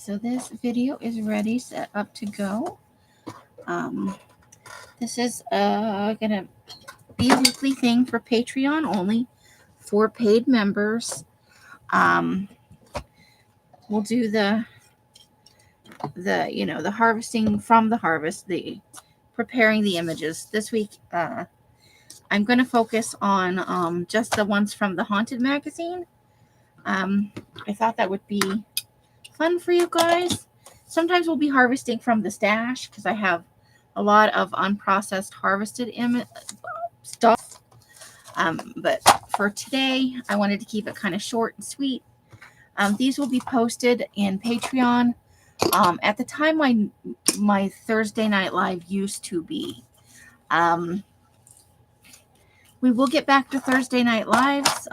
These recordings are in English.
so this video is ready, set up to go. This is gonna be a weekly thing for Patreon only, for paid members. We'll do the harvesting from the harvest, the preparing the images. This week I'm going to focus on just the ones from the Haunted magazine. I thought that would be fun for you guys. Sometimes we'll be harvesting from the stash because I have a lot of unprocessed harvested stuff. But for today, I wanted to keep it kind of short and sweet. These will be posted in Patreon. At the time, my Thursday Night Live used to be. We will get back to Thursday Night Lives.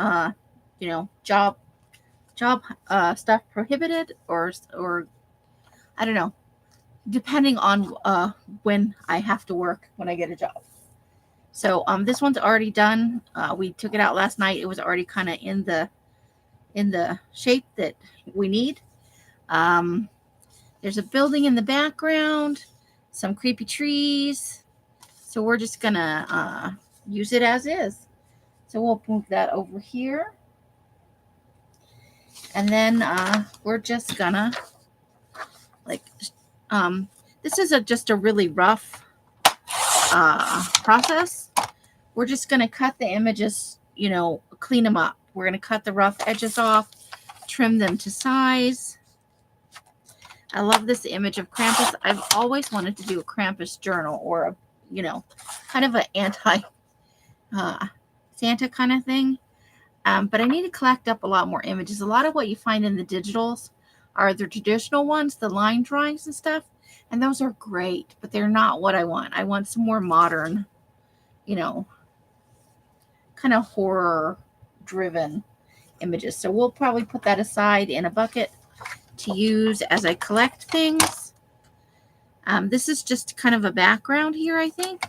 Job stuff prohibited, or I don't know, depending on when I have to work, when I get a job. So this one's already done. We took it out last night. It was already kind of in the shape that we need. There's a building in the background, some creepy trees. So we're just gonna use it as is. So we'll move that over here. And then we're just gonna, this is just a really rough process. We're just gonna cut the images, clean them up. We're gonna cut the rough edges off, trim them to size. I love this image of Krampus. I've always wanted to do a Krampus journal, or a, kind of an anti Santa kind of thing. But I need to collect up a lot more images. A lot of what you find in the digitals are the traditional ones, the line drawings and stuff. And those are great, but they're not what I want. I want some more modern, kind of horror-driven images. So we'll probably put that aside in a bucket to use as I collect things. This is just kind of a background here, I think.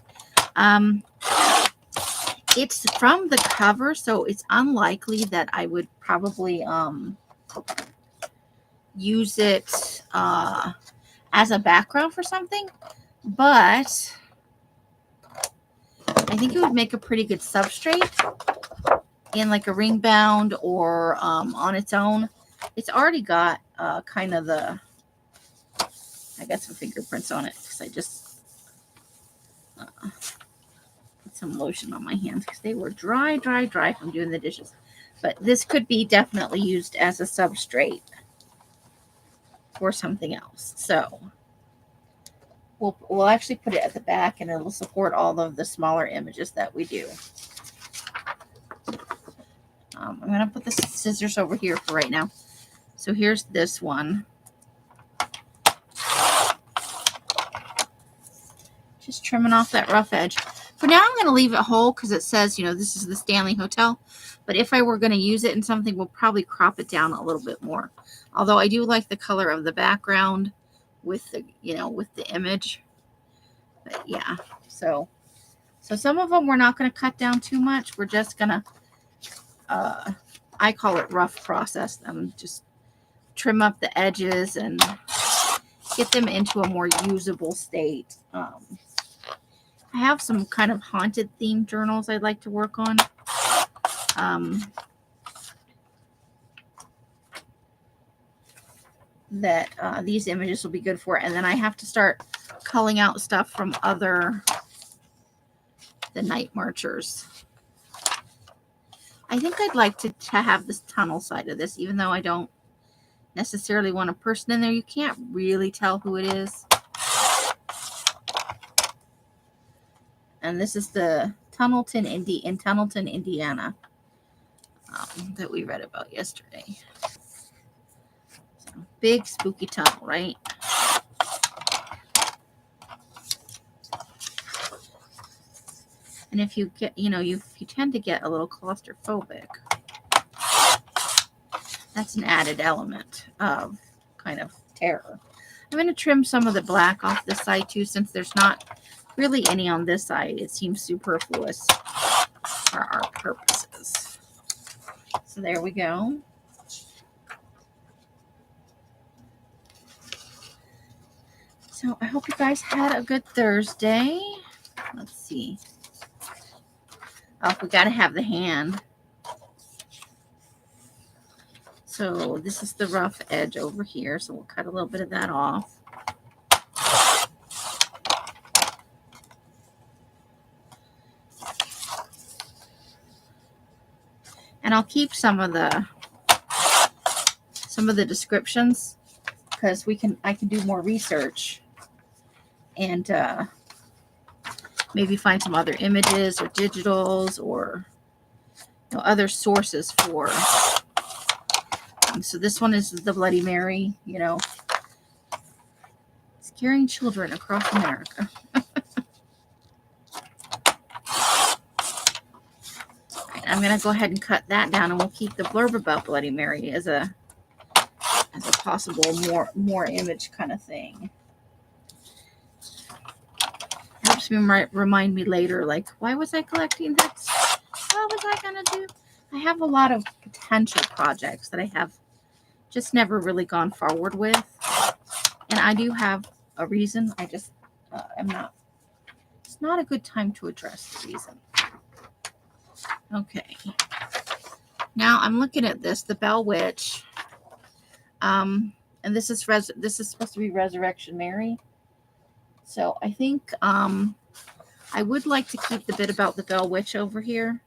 It's from the cover, so it's unlikely that I would probably use it as a background for something, but I think it would make a pretty good substrate in like a ring bound or on its own. It's already got kind of I got some fingerprints on it because I just put some lotion on my hands because they were dry from doing the dishes. But this could be definitely used as a substrate for something else. So we'll actually put it at the back, and it'll support all of the smaller images that we do. I'm going to put the scissors over here for right now. So here's this one. Just trimming off that rough edge. For now, I'm going to leave it whole because it says, this is the Stanley Hotel. But if I were going to use it in something, we'll probably crop it down a little bit more. Although I do like the color of the background with the, with the image. But yeah, so some of them we're not going to cut down too much. We're just going to, I call it rough process them. Just trim up the edges and get them into a more usable state. I have some kind of haunted themed journals I'd like to work on. That these images will be good for. And then I have to start culling out stuff from the night marchers. I think I'd like to have this tunnel side of this, even though I don't necessarily want a person in there. You can't really tell who it is. And this is the Tunnelton, in Tunnelton, Indiana, that we read about yesterday. So, big spooky tunnel, right? And if you get, you tend to get a little claustrophobic. That's an added element of kind of terror. I'm going to trim some of the black off this side too, since there's not really any on this side. It seems superfluous for our purposes. So there we go. So I hope you guys had a good Thursday. Let's see. Oh, we got to have the hand. So this is the rough edge over here. So we'll cut a little bit of that off. And I'll keep some of the descriptions because I can do more research and maybe find some other images or digitals or other sources for. So this one is the Bloody Mary, scaring children across America. I'm going to go ahead and cut that down, and we'll keep the blurb about Bloody Mary as a possible more image kind of thing. Helps me remind me later, like, why was I collecting this? What was I going to do? I have a lot of potential projects that I have just never really gone forward with. And I do have a reason. I just am not. It's not a good time to address the reason. Okay. Now I'm looking at this, the Bell Witch. And this is supposed to be Resurrection Mary. So I think I would like to keep the bit about the Bell Witch over here.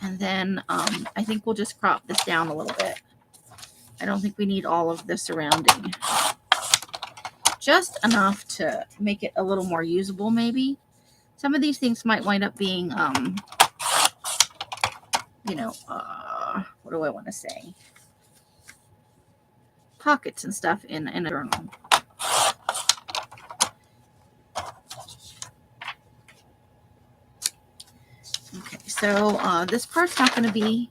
And then I think we'll just crop this down a little bit. I don't think we need all of the surrounding. Just enough to make it a little more usable, maybe. Some of these things might wind up being, what do I want to say? Pockets and stuff in a journal. Okay, so this part's not going to be,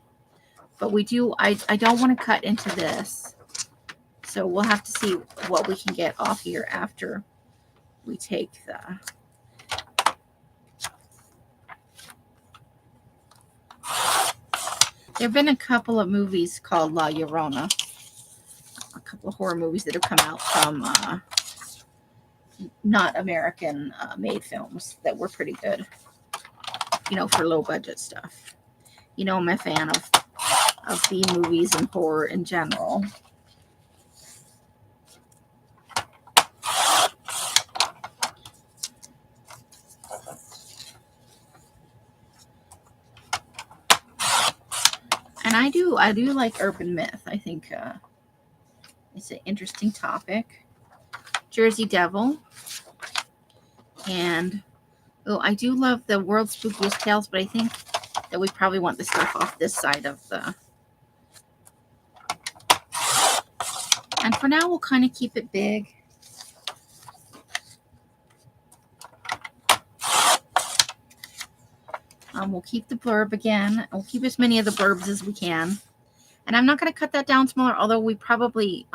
but I don't want to cut into this. So we'll have to see what we can get off here after we take the... There have been a couple of movies called La Llorona. A couple of horror movies that have come out from not American made films that were pretty good. For low budget stuff. I'm a fan of B movies and horror in general. And I do like urban myth. I think it's an interesting topic. Jersey Devil. And I do love the World's Spookiest Tales, but I think that we probably want the stuff off this side of the... And for now, we'll kind of keep it big. We'll keep the blurb again. We'll keep as many of the blurbs as we can. And I'm not going to cut that down smaller, although we probably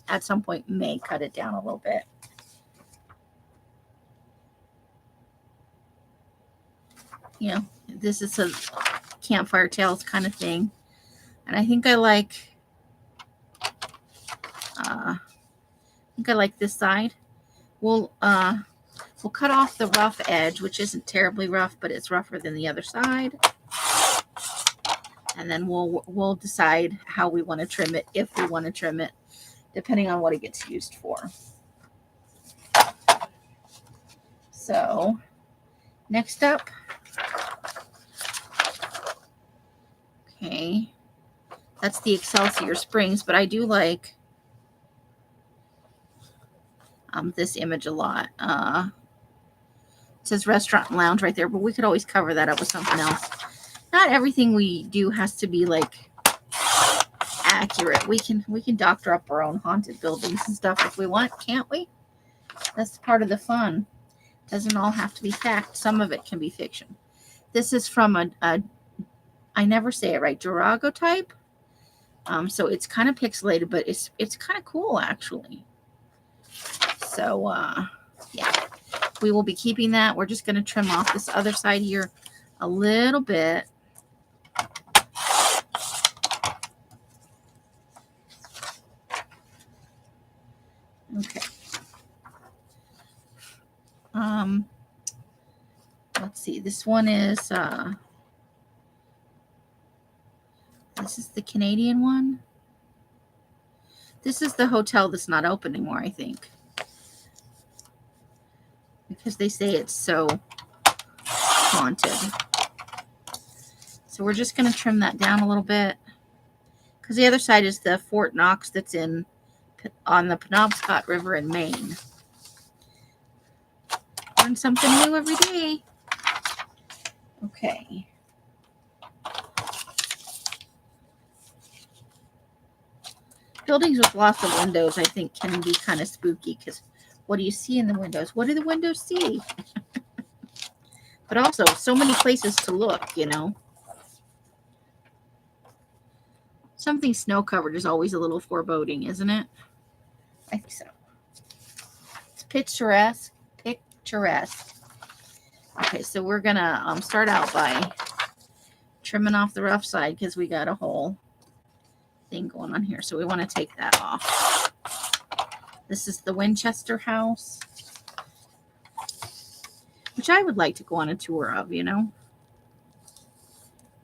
at some point may cut it down a little bit. This is a campfire tales kind of thing. And I think I like this side. We'll cut off the rough edge, which isn't terribly rough, but it's rougher than the other side. And then we'll decide how we want to trim it, if we want to trim it, depending on what it gets used for. So, next up. Okay. That's the Excelsior Springs, but I do like this image a lot. It says restaurant and lounge right there, but we could always cover that up with something else. Not everything we do has to be like accurate. We can doctor up our own haunted buildings and stuff if we want, can't we? That's part of the fun. Doesn't all have to be fact. Some of it can be fiction. This is from a I never say it right, Durago type. So it's kind of pixelated, but it's kind of cool actually. So yeah, we will be keeping that. We're just going to trim off this other side here a little bit. Okay. Let's see. This one is this is the Canadian one. This is the hotel that's not open anymore, I think, because they say it's so haunted. So we're just going to trim that down a little bit, because the other side is the Fort Knox that's on the Penobscot River in Maine. Learn something new every day. Okay. Buildings with lots of windows, I think, can be kind of spooky, because what do you see in the windows? What do the windows see? But also, so many places to look, you know. Something snow-covered is always a little foreboding, isn't it? I think so. It's picturesque. Picturesque. Okay, so we're going to start out by trimming off the rough side, because we got a whole thing going on here. So we want to take that off. This is the Winchester house, which I would like to go on a tour of, you know.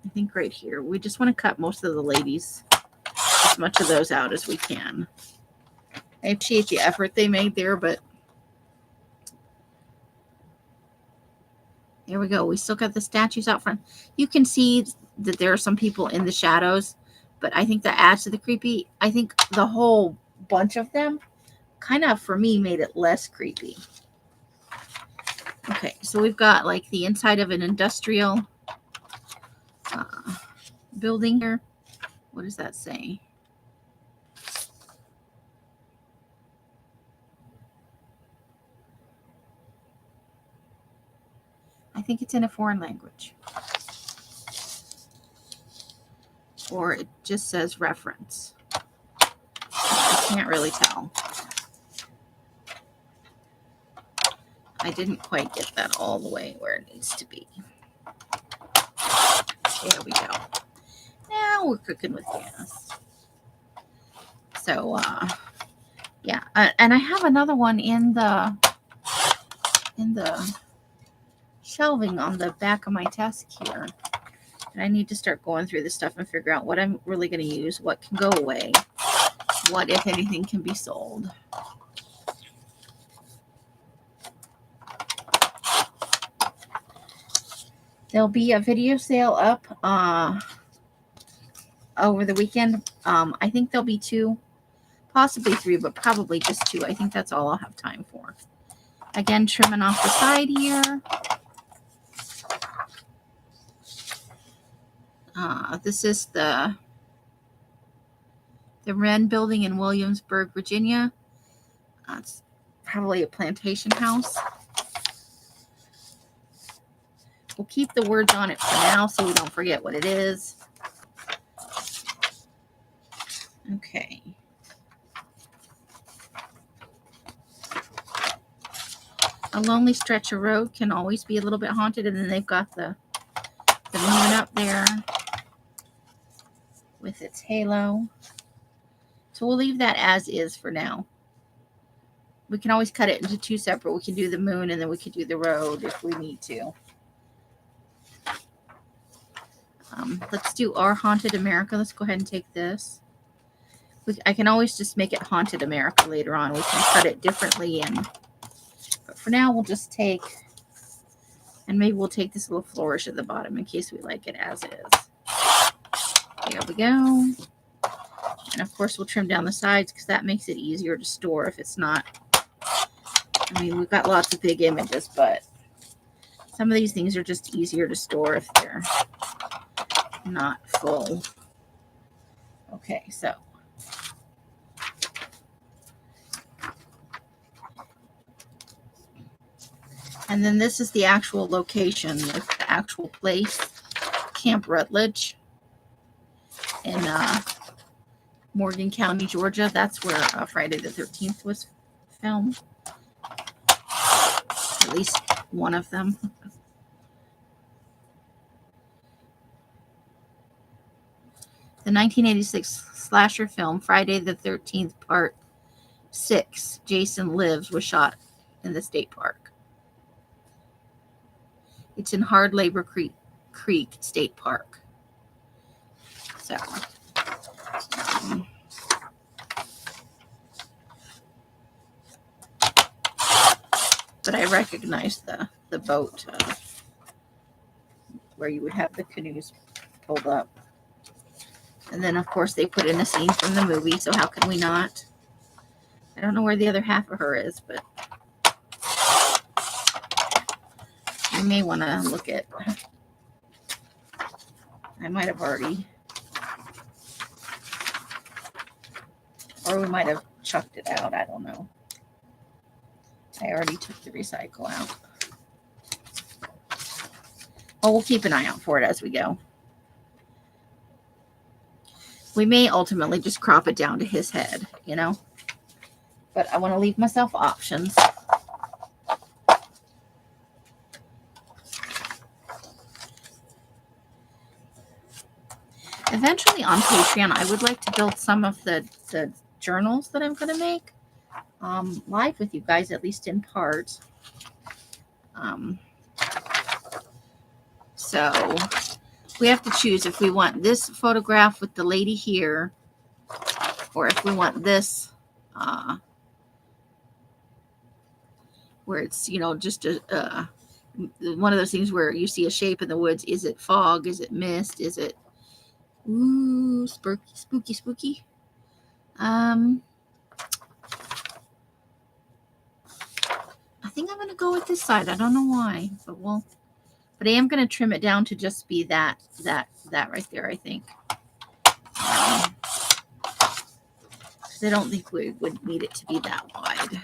I think right here, we just want to cut most of the ladies, as much of those out as we can. I appreciate the effort they made there, but there we go. We still got the statues out front. You can see that there are some people in the shadows, but I think that adds to the creepy. I think the whole bunch of them kind of, for me, made it less creepy. Okay, so we've got like the inside of an industrial building here. What does that say? I think it's in a foreign language. Or it just says reference. I can't really tell. I didn't quite get that all the way where it needs to be. There we go. Now we're cooking with gas. So, yeah. And I have another one in the shelving on the back of my desk here. And I need to start going through this stuff and figure out what I'm really going to use, what can go away, what, if anything, can be sold. There'll be a video sale up over the weekend. I think there'll be 2, possibly 3, but probably just 2. I think that's all I'll have time for. Again, trimming off the side here. This is the Wren building in Williamsburg, Virginia. It's probably a plantation house. We'll keep the words on it for now so we don't forget what it is. Okay. A lonely stretch of road can always be a little bit haunted, and then they've got the moon up there with its halo. So we'll leave that as is for now. We can always cut it into 2 separate. We can do the moon and then we can do the road if we need to. Let's do our Haunted America. Let's go ahead and take this. I can always just make it Haunted America later on. We can cut it differently. But for now, we'll just take, and maybe we'll take this little flourish at the bottom in case we like it as is. There we go. And of course, we'll trim down the sides because that makes it easier to store if it's not. I mean, we've got lots of big images, but some of these things are just easier to store if they're not full. Okay, so. And then this is the actual location, the actual place, Camp Rutledge in Morgan County, Georgia. That's where Friday the 13th was filmed. At least one of them. The 1986 slasher film, Friday the 13th, Part 6, Jason Lives, was shot in the state park. It's in Hard Labor Creek State Park. So, but I recognize the boat where you would have the canoes pulled up. And then, of course, they put in a scene from the movie, so how can we not? I don't know where the other half of her is, but you may want to look at... I might have already... Or we might have chucked it out. I don't know. I already took the recycle out. Well, we'll keep an eye out for it as we go. We may ultimately just crop it down to his head, you know. But I want to leave myself options. Eventually on Patreon, I would like to build some of the journals that I'm going to make live with you guys, at least in part. So we have to choose if we want this photograph with the lady here, or if we want this where it's, you know, just one of those things where you see a shape in the woods. Is it fog? Is it mist? Is it spooky? I think I'm going to go with this side. I don't know why, but I am going to trim it down to just be that right there, I think. Because I don't think we would need it to be that wide.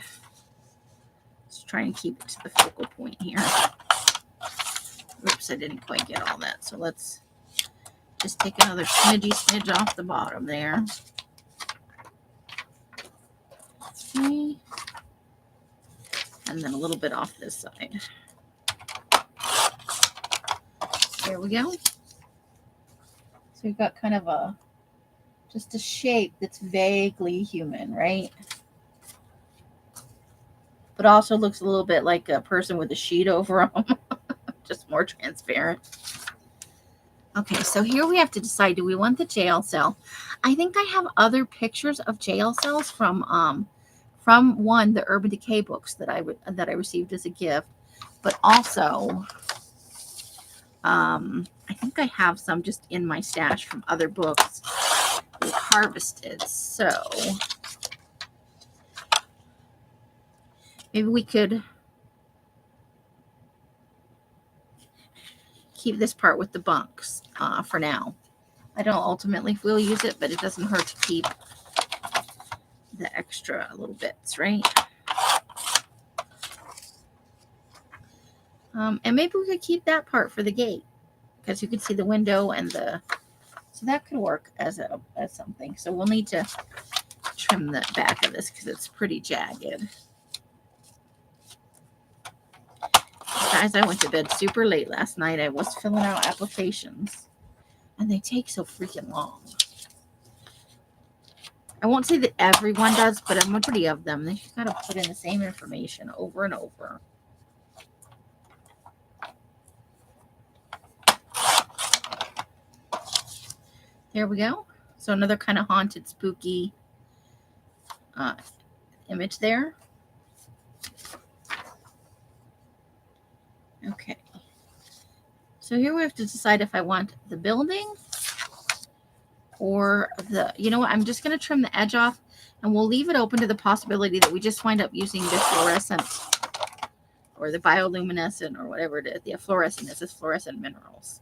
Let's try and keep it to the focal point here. Oops, I didn't quite get all that. So let's just take another smidge off the bottom there. Okay. And then a little bit off this side. There we go. So we've got kind of just a shape that's vaguely human, right? But also looks a little bit like a person with a sheet over them. Just more transparent. Okay, so here we have to decide, do we want the jail cell? I think I have other pictures of jail cells from the Urban Decay books that I received as a gift, but also I think I have some just in my stash from other books we've harvested. So maybe we could keep this part with the bunks for now. I don't know ultimately if we'll use it, but it doesn't hurt to keep the extra little bits, right? And maybe we could keep that part for the gate, because you can see the window and so that could work as something. So we'll need to trim the back of this because it's pretty jagged. Guys, I went to bed super late last night. I was filling out applications, and they take so freaking long. I won't say that everyone does, but a majority of them, they just gotta put in the same information over and over. There we go. So another kind of haunted, spooky image there. Okay. So here we have to decide if I want the building or you know what, I'm just going to trim the edge off, and we'll leave it open to the possibility that we just wind up using the fluorescent or the bioluminescent or whatever it is. The fluorescent is fluorescent minerals.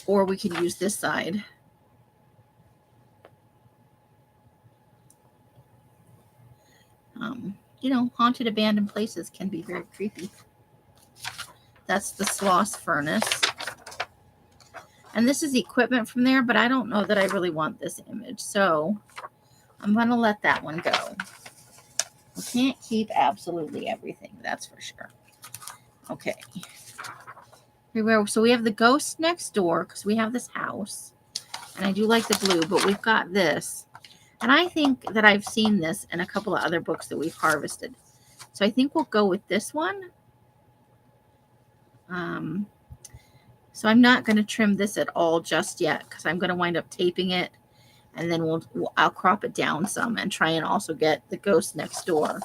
Or we could use this side. You know, haunted abandoned places can be very creepy. That's the Sloss furnace. And this is equipment from there, but I don't know that I really want this image. So I'm going to let that one go. We can't keep absolutely everything, that's for sure. Okay. So we have the ghost next door because we have this house. And I do like the blue, but we've got this. And I think that I've seen this in a couple of other books that we've harvested. So I think we'll go with this one. So I'm not going to trim this at all just yet because I'm going to wind up taping it. And then I'll crop it down some and try and also get the Ghost Next Door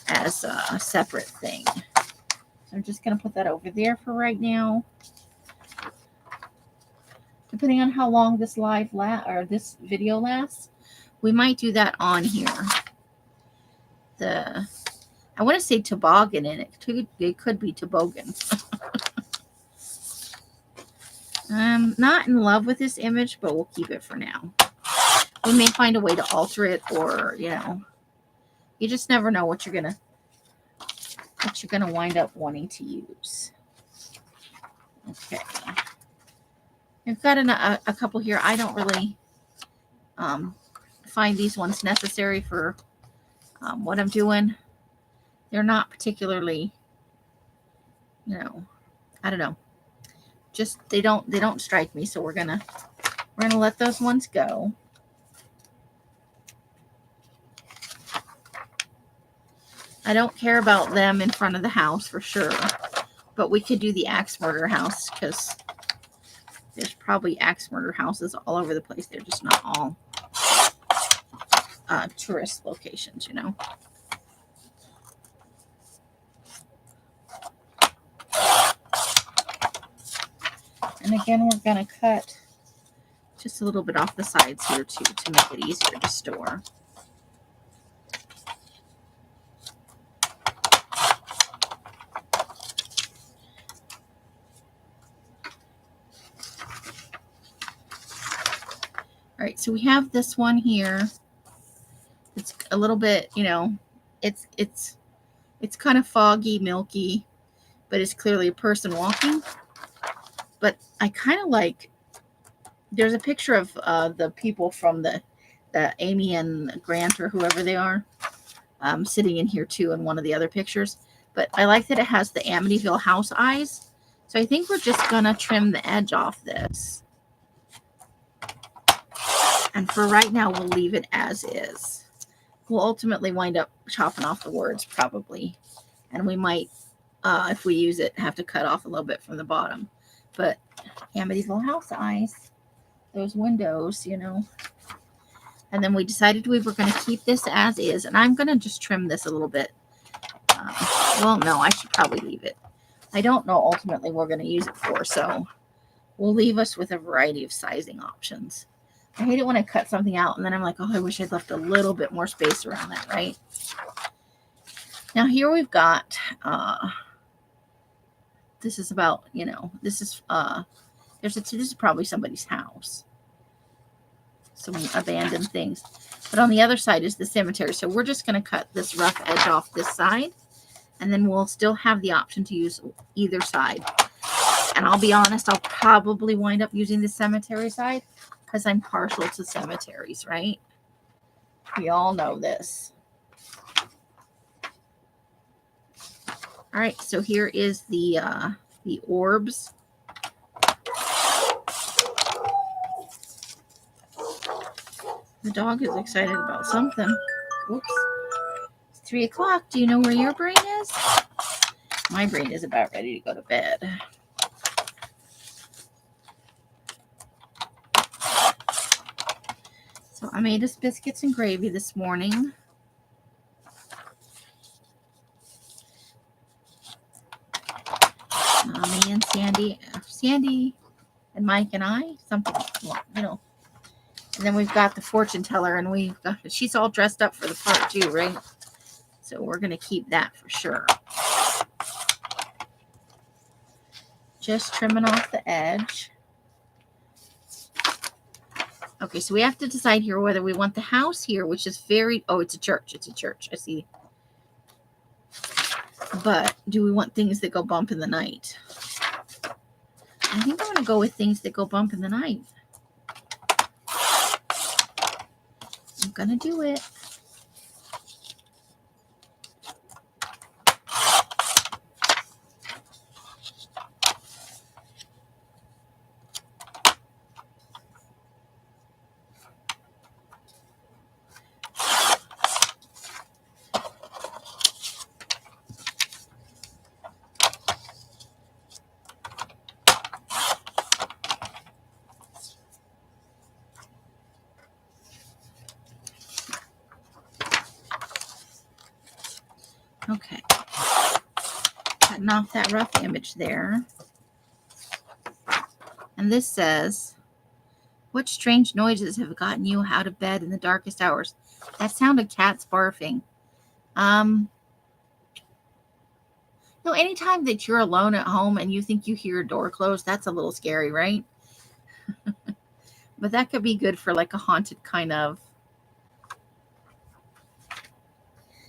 as a separate thing. So I'm just going to put that over there for right now. Depending on how long this this video lasts, we might do that on here. I want to say toboggan in it. It could be toboggan. I'm not in love with this image, but we'll keep it for now. We may find a way to alter it, or you just never know what you're gonna wind up wanting to use. Okay, I've got a couple here. I don't really find these ones necessary for what I'm doing. They're not particularly, I don't know. Just they don't strike me. So we're gonna let those ones go. I don't care about them in front of the house for sure, but we could do the axe murder house because there's probably axe murder houses all over the place. They're just not all tourist locations, And again, we're going to cut just a little bit off the sides here too to make it easier to store. All right, so we have this one here. It's a little bit, it's kind of foggy, milky, but it's clearly a person walking. But I kind of like, there's a picture of the people from the Amy and Grant or whoever they are sitting in here too in one of the other pictures. But I like that it has the Amityville house eyes. So I think we're just going to trim the edge off this. And for right now, we'll leave it as is. We'll ultimately wind up chopping off the words probably. And we might, if we use it, have to cut off a little bit from the bottom. But Amityville house eyes, those windows, And then we decided we were going to keep this as is. And I'm going to just trim this a little bit. Well, no, I should probably leave it. I don't know ultimately what we're going to use it for. So we'll leave us with a variety of sizing options. I hate it when I cut something out and then I'm like, oh, I wish I'd left a little bit more space around that, right? Now here we've got, this is about, this is, this is probably somebody's house. Some abandoned things. But on the other side is the cemetery. So we're just going to cut this rough edge off this side. And then we'll still have the option to use either side. And I'll be honest, I'll probably wind up using the cemetery side because I'm partial to cemeteries, right? We all know this. All right, so here is the orbs. The dog is excited about something. Whoops. It's 3 o'clock. Do you know where your brain is? My brain is about ready to go to bed. So I made us biscuits and gravy this morning. Me and Sandy and Mike and I, something, And then we've got the fortune teller, and she's all dressed up for the part too, right? So we're going to keep that for sure. Just trimming off the edge. Okay, so we have to decide here whether we want the house here, which is it's a church. It's a church. I see. But do we want things that go bump in the night? I think I'm going to go with things that go bump in the night. I'm going to do it. cutting off that rough image there. And this says, what strange noises have gotten you out of bed in the darkest hours? That sounded cats barfing. Anytime that you're alone at home and you think you hear a door close, that's a little scary, right? But that could be good for like a haunted kind of.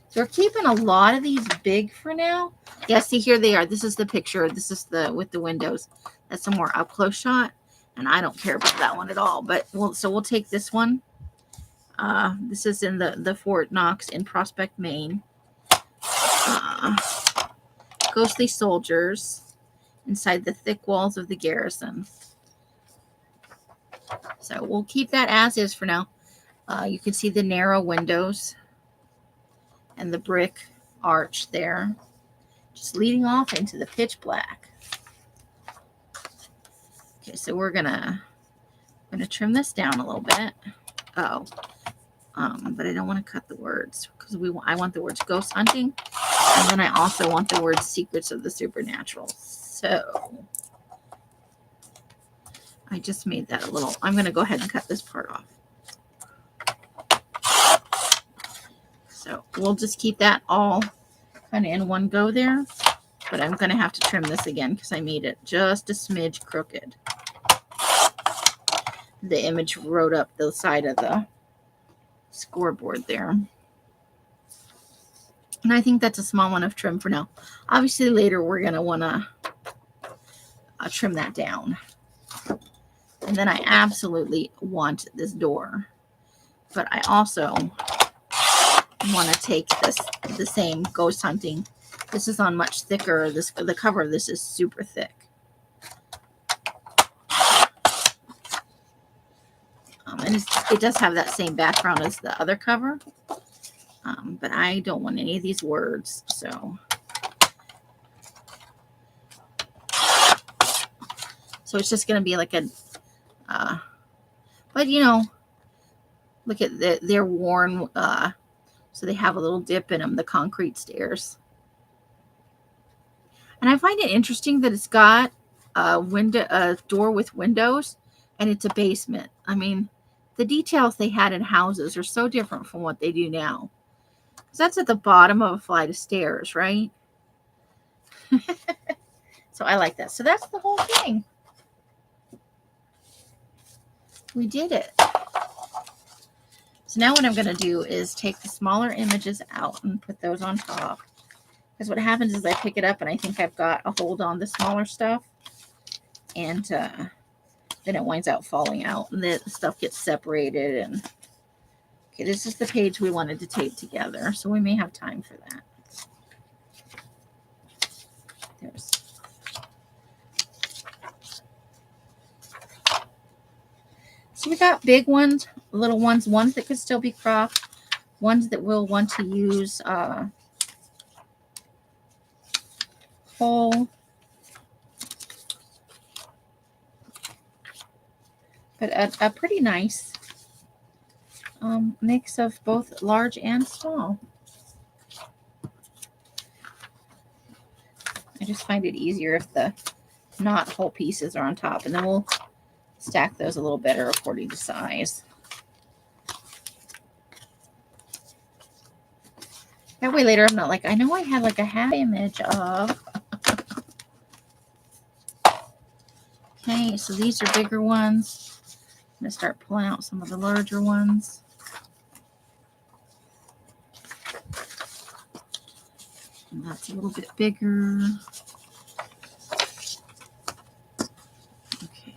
So we're keeping a lot of these big for now. Yeah, see, here they are. This is the picture. This is the with the windows. That's a more up close shot, and I don't care about that one at all. But we'll take this one. This is in the Fort Knox in Prospect, Maine. Ghostly soldiers inside the thick walls of the garrison. So we'll keep that as is for now. You can see the narrow windows and the brick arch there, just leading off into the pitch black. Okay, so we're gonna trim this down a little bit. But I don't want to cut the words because I want the words ghost hunting, and then I also want the words secrets of the supernatural. So I just made that a little. I'm gonna go ahead and cut this part off. So we'll just keep that all kind of in one go there. But I'm going to have to trim this again because I made it just a smidge crooked. The image wrote up the side of the scoreboard there. And I think that's a small enough trim for now. Obviously later we're going to want to trim that down. And then I absolutely want this door. But I also want to take the same ghost hunting. This is on much thicker. The cover of this is super thick. And it does have that same background as the other cover. But I don't want any of these words. So it's just going to be like a, but look at they're worn, so they have a little dip in them, the concrete stairs. And I find it interesting that it's got a door with windows, and it's a basement. I mean, the details they had in houses are so different from what they do now. Because that's at the bottom of a flight of stairs, right? So I like that. So that's the whole thing. We did it. So now what I'm going to do is take the smaller images out and put those on top. Because what happens is I pick it up and I think I've got a hold on the smaller stuff. And then it winds up falling out. And the stuff gets separated. And okay, this is the page we wanted to tape together. So we may have time for that. There's. So we got big ones, little ones that could still be cropped, ones that we'll want to use whole. But a pretty nice mix of both large and small. I just find it easier if the not whole pieces are on top, and then we'll stack those a little better according to size. That way later I'm not like, I know I had like a half image of. Okay, so these are bigger ones. I'm going to start pulling out some of the larger ones. And that's a little bit bigger. Okay.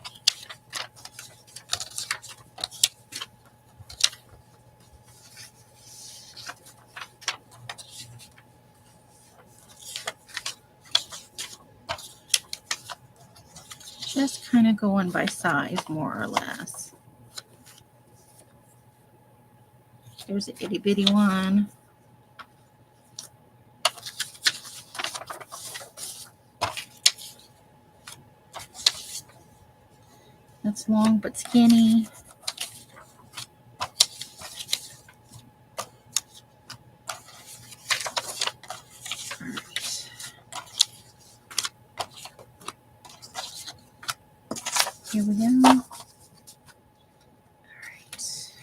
Just kind of going by size, more or less. There's an itty bitty one. That's long but skinny. Here we go. All right.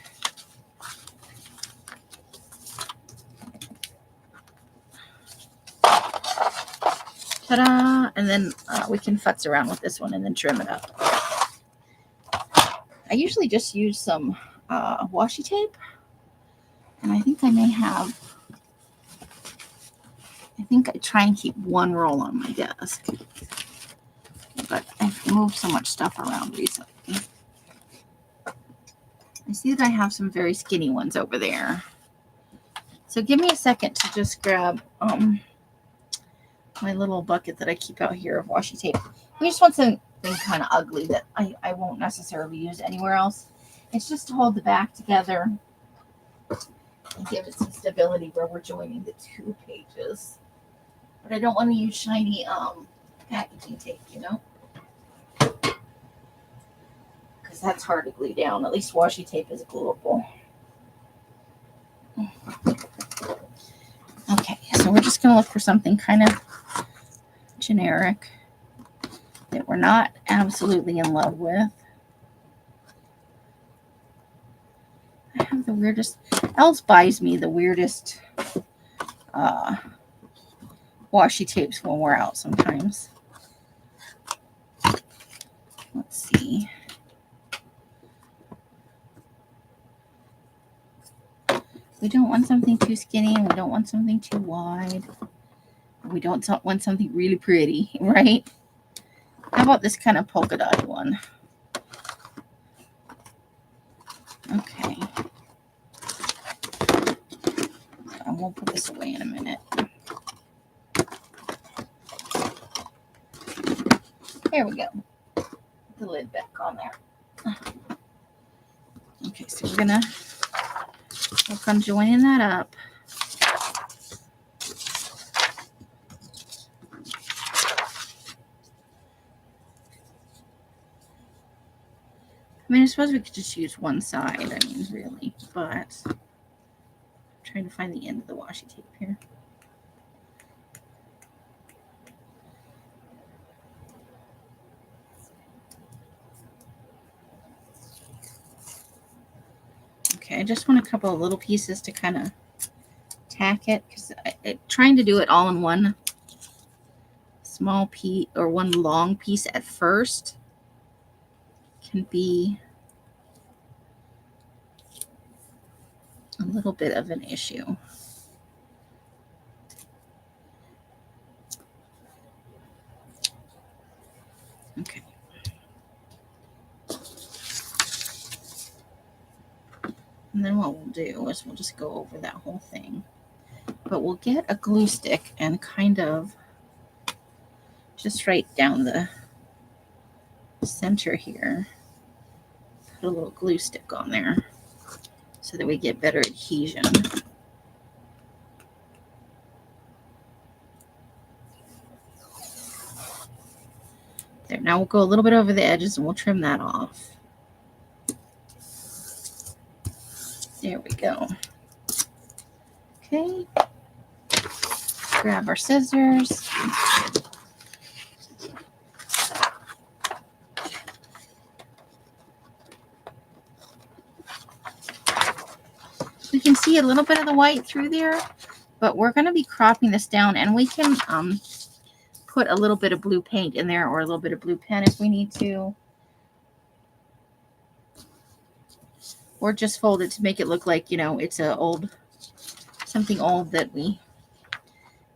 Ta-da! And then we can futz around with this one and then trim it up. I usually just use some washi tape. And I think I may have, I think I try and keep one roll on my desk. But I've moved so much stuff around recently. I see that I have some very skinny ones over there. So give me a second to just grab my little bucket that I keep out here of washi tape. We just want something kind of ugly that I won't necessarily use anywhere else. It's just to hold the back together and give it some stability where we're joining the two pages. But I don't want to use shiny packaging tape, you know? Because that's hard to glue down. At least washi tape is gluable. Okay, so we're just going to look for something kind of generic that we're not absolutely in love with. I have the weirdest, Els buys me the weirdest washi tapes when we're out sometimes. Let's see. We don't want something too skinny, and we don't want something too wide. We don't want something really pretty, right? How about this kind of polka dot one? Okay. I won't put this away in a minute. There we go. Put the lid back on there. Okay, so we're going to work on joining that up. I mean, I suppose we could just use one side, I mean, really, but I'm trying to find the end of the washi tape here. Okay, I just want a couple of little pieces to kind of tack it, because trying to do it all in one small piece or one long piece at first can be a little bit of an issue. Okay. And then what we'll do is we'll just go over that whole thing. But we'll get a glue stick and kind of just right down the center here. Put a little glue stick on there so that we get better adhesion. There, now we'll go a little bit over the edges and we'll trim that off. There we go. Okay. Grab our scissors. We can see a little bit of the white through there, but we're going to be cropping this down, and we can put a little bit of blue paint in there or a little bit of blue pen if we need to. Or just fold it to make it look like, you know, it's a something old that we...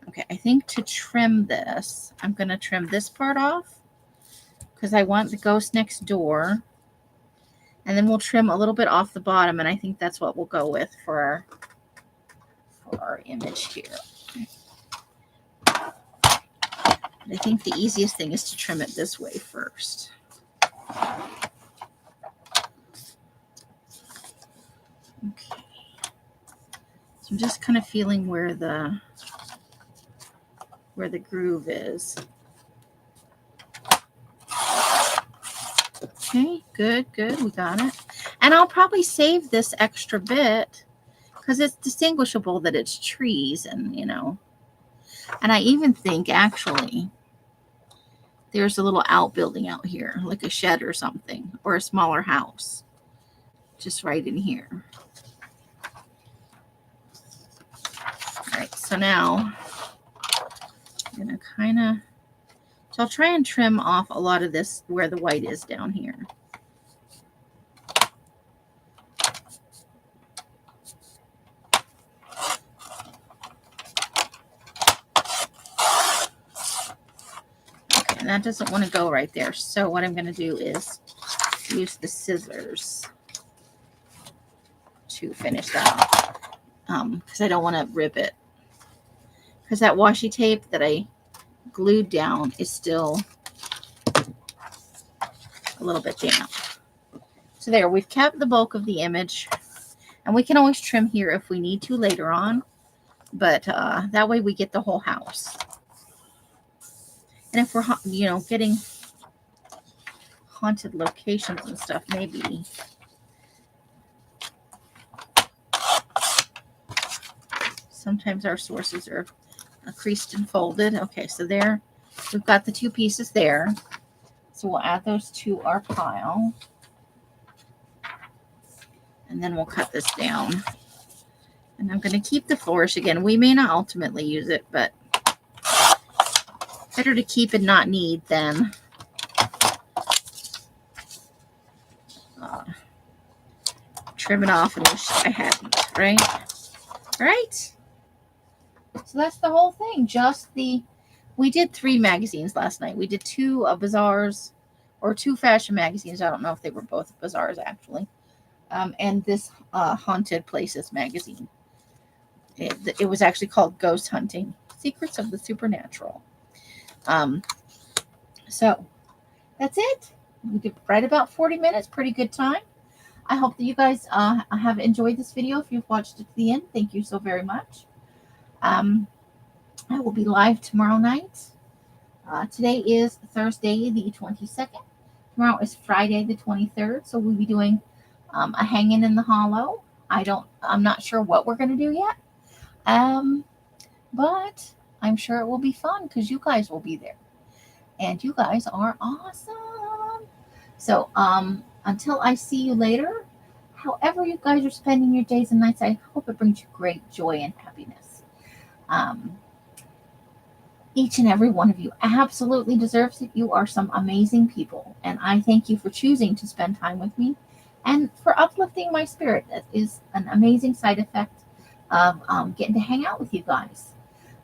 Okay, I think to trim this, I'm going to trim this part off because I want the ghost next door. And then we'll trim a little bit off the bottom, and I think that's what we'll go with for our image here. But I think the easiest thing is to trim it this way first. Okay. So I'm just kind of feeling where the groove is. Okay, good, we got it. And I'll probably save this extra bit because it's distinguishable that it's trees, and you know. And I even think actually there's a little outbuilding out here, like a shed or something, or a smaller house, just right in here. All right, so now I'm gonna kind of, so I'll try and trim off a lot of this where the white is down here. Okay, and that doesn't want to go right there. So what I'm gonna do is use the scissors to finish that off, because I don't want to rip it, because that washi tape that I glued down is still a little bit damp. So there, we've kept the bulk of the image, and we can always trim here if we need to later on, but that way we get the whole house. And if we're, you know, getting haunted locations and stuff, maybe sometimes our sources are creased and folded. Okay, so there, we've got the two pieces there. So we'll add those to our pile. And then we'll cut this down. And I'm going to keep the flourish again. We may not ultimately use it, but better to keep and not need than trim it off and wish I hadn't, right? Right? So that's the whole thing. Just the, we did 3 magazines last night. We did 2 bazaars, or 2 fashion magazines. I don't know if they were both bazaars actually. And this Haunted Places magazine. It was actually called Ghost Hunting, Secrets of the Supernatural. So that's it. We did right about 40 minutes. Pretty good time. I hope that you guys have enjoyed this video. If you've watched it to the end, thank you so very much. I will be live tomorrow night. Today is Thursday the 22nd. Tomorrow is Friday the 23rd. So we'll be doing a hanging in the hollow. I'm not sure what we're going to do yet. But I'm sure it will be fun because you guys will be there. And you guys are awesome. So until I see you later, however you guys are spending your days and nights, I hope it brings you great joy and happiness. Each and every one of you absolutely deserves it. You are some amazing people. And I thank you for choosing to spend time with me and for uplifting my spirit. That is an amazing side effect of getting to hang out with you guys.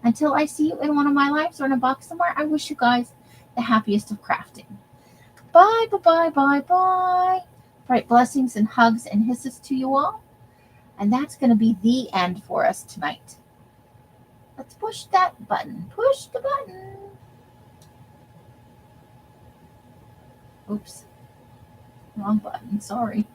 Until I see you in one of my lives or in a box somewhere, I wish you guys the happiest of crafting. Bye, bye, bye, bye, bye. Bright blessings and hugs and hisses to you all. And that's going to be the end for us tonight. Let's push that button. Push the button. Oops. Wrong button. Sorry.